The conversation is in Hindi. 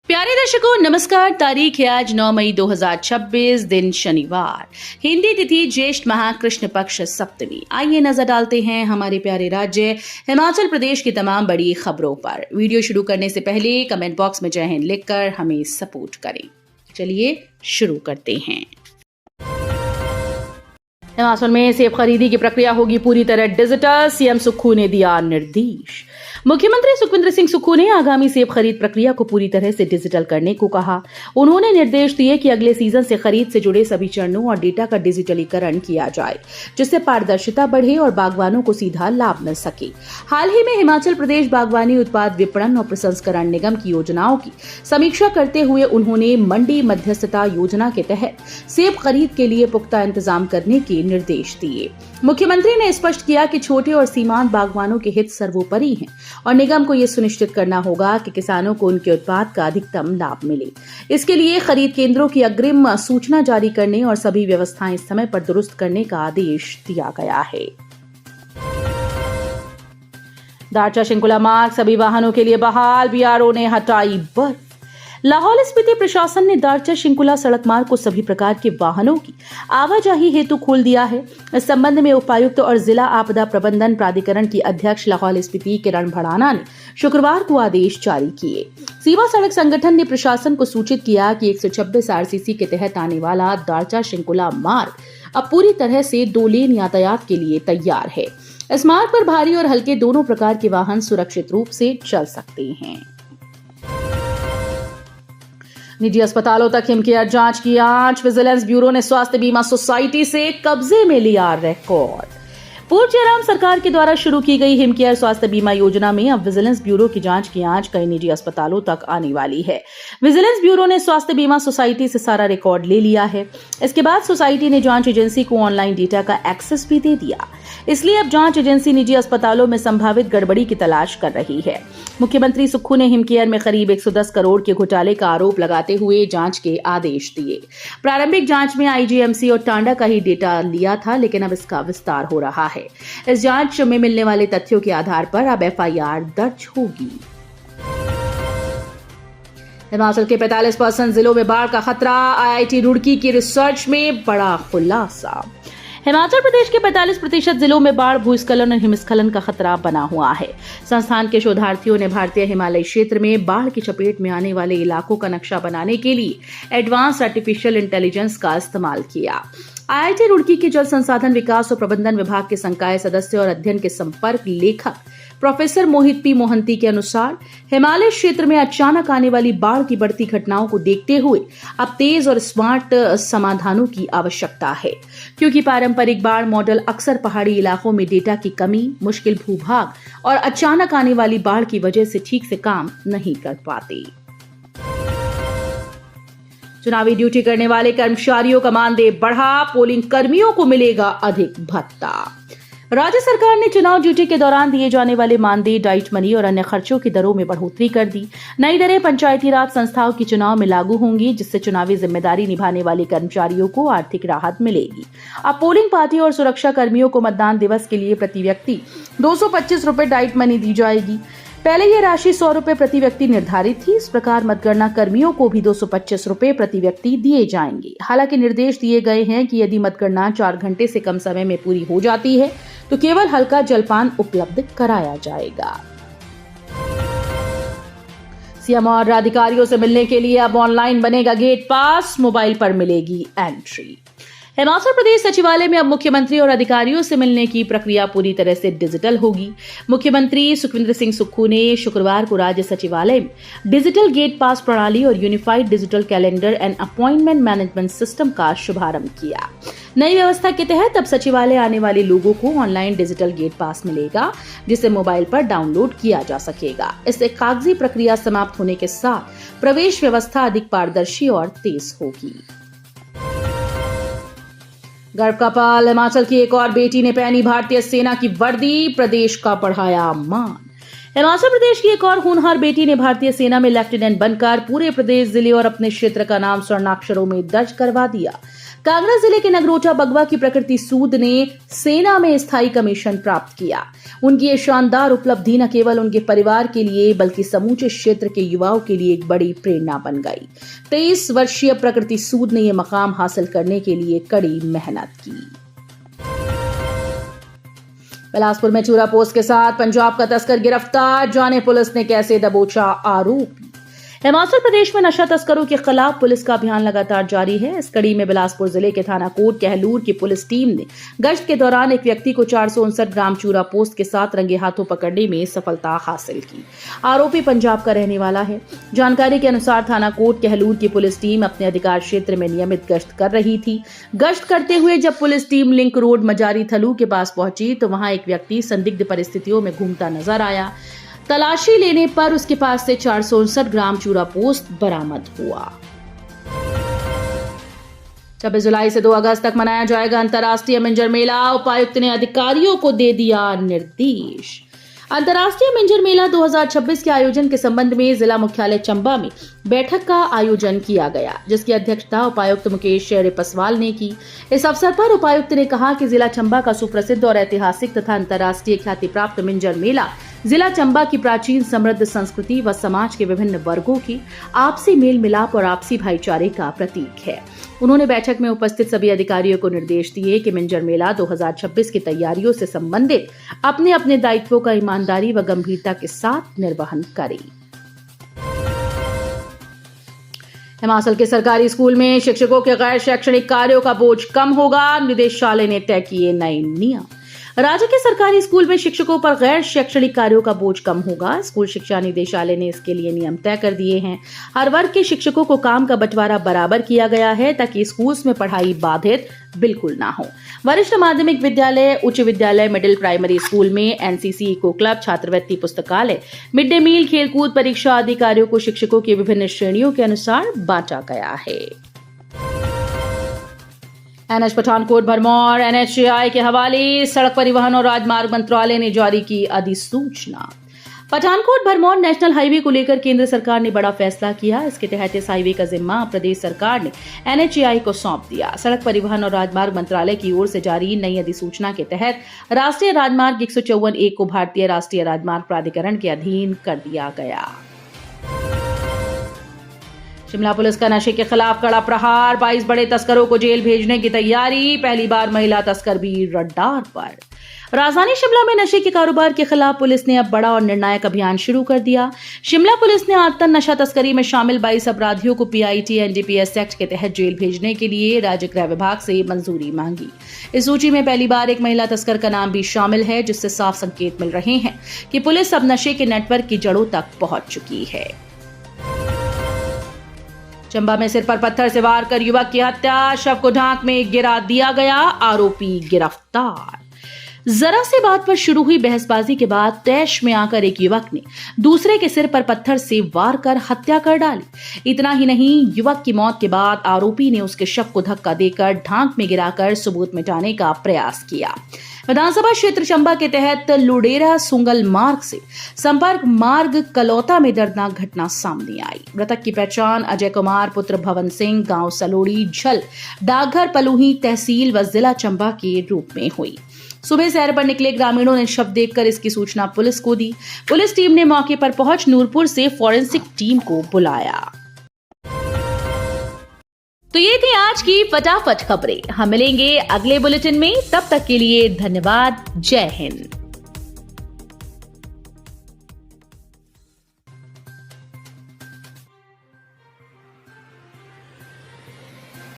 प्यारे दर्शकों नमस्कार। तारीख है आज 9 मई 2026, दिन शनिवार, हिंदी तिथि ज्येष्ठ माह कृष्ण पक्ष सप्तमी। आइए नजर डालते हैं हमारे प्यारे राज्य हिमाचल प्रदेश की तमाम बड़ी खबरों पर। वीडियो शुरू करने से पहले कमेंट बॉक्स में जय हिंद लिखकर हमें सपोर्ट करें। चलिए शुरू करते हैं। हिमाचल में सेब खरीदी की प्रक्रिया होगी पूरी तरह डिजिटल, सीएम सुक्खू ने दिया निर्देश। मुख्यमंत्री सुखविंदर सिंह सुक्खू ने आगामी सेब खरीद प्रक्रिया को पूरी तरह से डिजिटल करने को कहा। उन्होंने निर्देश दिए कि अगले सीजन से खरीद से जुड़े सभी चरणों और डेटा का डिजिटलीकरण किया जाए, जिससे पारदर्शिता बढ़े और बागवानों को सीधा लाभ मिल सके। हाल ही में हिमाचल प्रदेश बागवानी उत्पाद विपणन और प्रसंस्करण निगम की योजनाओं की समीक्षा करते हुए उन्होंने मंडी मध्यस्थता योजना के तहत सेब खरीद के लिए पुख्ता इंतजाम करने के निर्देश दिए। मुख्यमंत्री ने स्पष्ट किया कि छोटे और सीमांत बागवानों के हित सर्वोपरि हैं और निगम को यह सुनिश्चित करना होगा कि किसानों को उनके उत्पाद का अधिकतम लाभ मिले। इसके लिए खरीद केंद्रों की अग्रिम सूचना जारी करने और सभी व्यवस्थाएं समय पर दुरुस्त करने का आदेश दिया गया है। दारचा शिंकुला मार्ग सभी वाहनों के लिए बहाल, बीआरओ ने हटाई बर्फ। लाहौल स्पीति प्रशासन ने दारचा शिंकुला सड़क मार्ग को सभी प्रकार के वाहनों की आवाजाही हेतु खोल दिया है। इस संबंध में उपायुक्त और जिला आपदा प्रबंधन प्राधिकरण की अध्यक्ष लाहौल स्पीति किरण भड़ाना ने शुक्रवार को आदेश जारी किए। सीमा सड़क संगठन ने प्रशासन को सूचित किया कि 126 आरसीसी के तहत आने वाला दारचा शिंकुला मार्ग अब पूरी तरह से 2 लेन यातायात के लिए तैयार है। इस मार्ग पर भारी और हल्के दोनों प्रकार के वाहन सुरक्षित रूप से चल सकते हैं। निजी अस्पतालों तक हिमकेयर जांच की आंच, विजिलेंस ब्यूरो ने स्वास्थ्य बीमा सोसाइटी से कब्जे में लिया रिकॉर्ड। पूर्व जयराम सरकार के द्वारा शुरू की गई हिमकेयर स्वास्थ्य बीमा योजना में अब विजिलेंस ब्यूरो की जांच की आंच कई निजी अस्पतालों तक आने वाली है। विजिलेंस ब्यूरो ने स्वास्थ्य बीमा सोसाइटी से सारा रिकॉर्ड ले लिया है। इसके बाद सोसाइटी ने जांच एजेंसी को ऑनलाइन डेटा का एक्सेस भी दे दिया। इसलिए अब जांच एजेंसी निजी अस्पतालों में संभावित गड़बड़ी की तलाश कर रही है। मुख्यमंत्री सुक्खू ने हिमकेयर में करीब 110 करोड़ के घोटाले का आरोप लगाते हुए जांच के आदेश दिए। प्रारंभिक जांच में आईजीएमसी और टांडा का ही डेटा लिया था, लेकिन अब इसका विस्तार हो रहा है। इस जांच में मिलने वाले तथ्यों के आधार पर अब एफआईआर दर्ज होगी। हिमाचल के 45% जिलों में बाढ़ का खतरा, आईआईटी रुड़की की रिसर्च में बड़ा खुलासा। हिमाचल प्रदेश के 45% जिलों में बाढ़, भूस्खलन और हिमस्खलन का खतरा बना हुआ है। संस्थान के शोधार्थियों ने भारतीय हिमालयी क्षेत्र में बाढ़ की चपेट में आने वाले इलाकों का नक्शा बनाने के लिए एडवांस आर्टिफिशियल इंटेलिजेंस का इस्तेमाल किया। आईआईटी रुड़की के जल संसाधन विकास और प्रबंधन विभाग के संकाय सदस्य और अध्ययन के संपर्क लेखक प्रोफेसर मोहित पी मोहंती के अनुसार हिमालय क्षेत्र में अचानक आने वाली बाढ़ की बढ़ती घटनाओं को देखते हुए अब तेज और स्मार्ट समाधानों की आवश्यकता है, क्योंकि पारंपरिक बाढ़ मॉडल अक्सर पहाड़ी इलाकों में डेटा की कमी, मुश्किल भूभाग और अचानक आने वाली बाढ़ की वजह से ठीक से काम नहीं कर पाते। चुनावी ड्यूटी करने वाले कर्मचारियों का मानदेय बढ़ा, पोलिंग कर्मियों को मिलेगा अधिक भत्ता। राज्य सरकार ने चुनाव ड्यूटी के दौरान दिए जाने वाले मानदेय, डाइट मनी और अन्य खर्चों की दरों में बढ़ोतरी कर दी। नई दरें पंचायती राज संस्थाओं की चुनाव में लागू होंगी, जिससे चुनावी जिम्मेदारी निभाने वाले कर्मचारियों को आर्थिक राहत मिलेगी। अब पोलिंग पार्टी और सुरक्षा कर्मियों को मतदान दिवस के लिए प्रति व्यक्ति 225 रुपए डाइट मनी दी जाएगी। पहले यह राशि 100 रुपए प्रति व्यक्ति निर्धारित थी। इस प्रकार मतगणना कर्मियों को भी 225 रुपए प्रति व्यक्ति दिए जाएंगे। हालांकि निर्देश दिए गए हैं कि यदि मतगणना 4 घंटे से कम समय में पूरी हो जाती है तो केवल हल्का जलपान उपलब्ध कराया जाएगा। सीएम और अधिकारियों से मिलने के लिए अब ऑनलाइन बनेगा गेट पास, मोबाइल पर मिलेगी एंट्री। हिमाचल प्रदेश सचिवालय में अब मुख्यमंत्री और अधिकारियों से मिलने की प्रक्रिया पूरी तरह से डिजिटल होगी। मुख्यमंत्री सुखविंदर सिंह सुक्खू ने शुक्रवार को राज्य सचिवालय में डिजिटल गेट पास प्रणाली और unified digital calendar and appointment management system का शुभारंभ किया। नई व्यवस्था के तहत अब सचिवालय आने वाले लोगों को ऑनलाइन डिजिटल गेट पास मिलेगा, जिसे मोबाइल पर डाउनलोड किया जा सकेगा। इससे कागजी प्रक्रिया समाप्त होने के साथ प्रवेश व्यवस्था अधिक पारदर्शी और तेज होगी। गर्व का पल, हिमाचल की एक और बेटी ने पहनी भारतीय सेना की वर्दी, प्रदेश का बढ़ाया मान। हिमाचल प्रदेश की एक और होनहार बेटी ने भारतीय सेना में लेफ्टिनेंट बनकर पूरे प्रदेश, जिले और अपने क्षेत्र का नाम स्वर्णाक्षरों में दर्ज करवा दिया। कांगड़ा जिले के नगरोटा बगवा की प्रकृति सूद ने सेना में स्थायी कमीशन प्राप्त किया। उनकी ये शानदार उपलब्धि न केवल उनके परिवार के लिए बल्कि समूचे क्षेत्र के युवाओं के लिए एक बड़ी प्रेरणा बन गई। 23 वर्षीय प्रकृति सूद ने यह मकाम हासिल करने के लिए कड़ी मेहनत की। बिलासपुर में चूरा पोस्ट के साथ पंजाब का तस्कर गिरफ्तार, जाने पुलिस ने कैसे दबोचा आरोपी। हिमाचल प्रदेश में नशा तस्करों के खिलाफ पुलिस का अभियान लगातार जारी है। इस कड़ी में बिलासपुर जिले के थाना कोट कहलूर की पुलिस टीम ने गश्त के दौरान एक व्यक्ति को 459 ग्राम चूरा पोस्ट के साथ रंगे हाथों पकड़ने में सफलता हासिल की। आरोपी पंजाब का रहने वाला है। जानकारी के अनुसार थाना कोट कहलूर की पुलिस टीम अपने अधिकार क्षेत्र में नियमित गश्त कर रही थी। गश्त करते हुए जब पुलिस टीम लिंक रोड मजारी थलू के पास पहुंची तो वहां एक व्यक्ति संदिग्ध परिस्थितियों में घूमता नजर आया। तलाशी लेने पर उसके पास से 459 ग्राम चूरा पोस्ट बरामद हुआ। 26 जुलाई से 2 अगस्त तक मनाया जाएगा अंतर्राष्ट्रीय मिंजर मेला। उपायुक्त ने अधिकारियों को दे दिया निर्देश। अंतर्राष्ट्रीय मिंजर मेला 2026 के आयोजन के संबंध में जिला मुख्यालय चंबा में बैठक का आयोजन किया गया, जिसकी अध्यक्षता उपायुक्त मुकेश पसवाल ने की। इस अवसर पर उपायुक्त ने कहा कि जिला चंबा का सुप्रसिद्ध और ऐतिहासिक तथा अंतर्राष्ट्रीय ख्याति प्राप्त मिंजर मेला जिला चंबा की प्राचीन समृद्ध संस्कृति व समाज के विभिन्न वर्गों की आपसी मेल मिलाप और आपसी भाईचारे का प्रतीक है। उन्होंने बैठक में उपस्थित सभी अधिकारियों को निर्देश दिए कि मिंजर मेला 2026 की तैयारियों से संबंधित अपने अपने दायित्वों का ईमानदारी व गंभीरता के साथ निर्वहन करें। हिमाचल के सरकारी स्कूल में शिक्षकों के गैर शैक्षणिक कार्यों का बोझ कम होगा। निदेशालय ने तय किए नए नियम। राज्य के सरकारी स्कूल में शिक्षकों पर गैर शैक्षणिक कार्यों का बोझ कम होगा। स्कूल शिक्षा निदेशालय ने इसके लिए नियम तय कर दिए हैं। हर वर्ग के शिक्षकों को काम का बंटवारा बराबर किया गया है ताकि स्कूल्स में पढ़ाई बाधित बिल्कुल ना हो। वरिष्ठ माध्यमिक विद्यालय, उच्च विद्यालय, मिडिल प्राइमरी स्कूल में एनसीसी, इको क्लब, छात्रवृत्ति, पुस्तकालय, मिड डे मील, खेलकूद, परीक्षा आदि कार्यों को शिक्षकों की विभिन्न श्रेणियों के अनुसार बांटा गया है। एनएच पठानकोट भरमौर एनएचएआई के हवाले सड़क परिवहन और राजमार्ग मंत्रालय ने जारी की अधिसूचना। पठानकोट भरमौर नेशनल हाईवे को लेकर केंद्र सरकार ने बड़ा फैसला किया। इसके तहत इस हाईवे का जिम्मा प्रदेश सरकार ने एनएचएआई को सौंप दिया। सड़क परिवहन और राजमार्ग मंत्रालय की ओर से जारी नई अधिसूचना के तहत राष्ट्रीय राजमार्ग 154A को भारतीय राष्ट्रीय राजमार्ग प्राधिकरण के अधीन कर दिया गया। शिमला पुलिस का नशे के खिलाफ कड़ा प्रहार, 22 बड़े तस्करों को जेल भेजने की तैयारी। पहली बार महिला तस्कर भी रडार पर। राजधानी शिमला में नशे के कारोबार के खिलाफ पुलिस ने अब बड़ा और निर्णायक अभियान शुरू कर दिया। शिमला पुलिस ने आदतन नशा तस्करी में शामिल 22 अपराधियों को पीआईटी एनडीपीएस एक्ट के तहत जेल भेजने के लिए राज्य गृह विभाग से मंजूरी मांगी। इस सूची में पहली बार एक महिला तस्कर का नाम भी शामिल है, जिससे साफ संकेत मिल रहे हैं कि पुलिस अब नशे के नेटवर्क की जड़ों तक पहुंच चुकी है। चंबा में सिर पर पत्थर से वार कर युवक की हत्या, शव को ढांक में गिरा दिया गया, आरोपी गिरफ्तार। जरा सी बात पर शुरू हुई बहसबाजी के बाद तैश में आकर एक युवक ने दूसरे के सिर पर पत्थर से वार कर हत्या कर डाली। इतना ही नहीं, युवक की मौत के बाद आरोपी ने उसके शव को धक्का देकर ढांक में गिराकर सबूत मिटाने का प्रयास किया। विधानसभा क्षेत्र चंबा के तहत लुडेरा सुंगल मार्ग से संपर्क मार्ग कलौता में दर्दनाक घटना सामने आई। मृतक की पहचान अजय कुमार पुत्र भवन सिंह, गांव सलोड़ी, झल, डाकघर पलूही तहसील व जिला चंबा के रूप में हुई। सुबह सैर पर निकले ग्रामीणों ने शव देखकर इसकी सूचना पुलिस को दी। पुलिस टीम ने मौके पर पहुंच नूरपुर से फॉरेंसिक टीम को बुलाया। तो ये थी आज की फटाफट खबरें। हम मिलेंगे अगले बुलेटिन में, तब तक के लिए धन्यवाद। जय हिंद।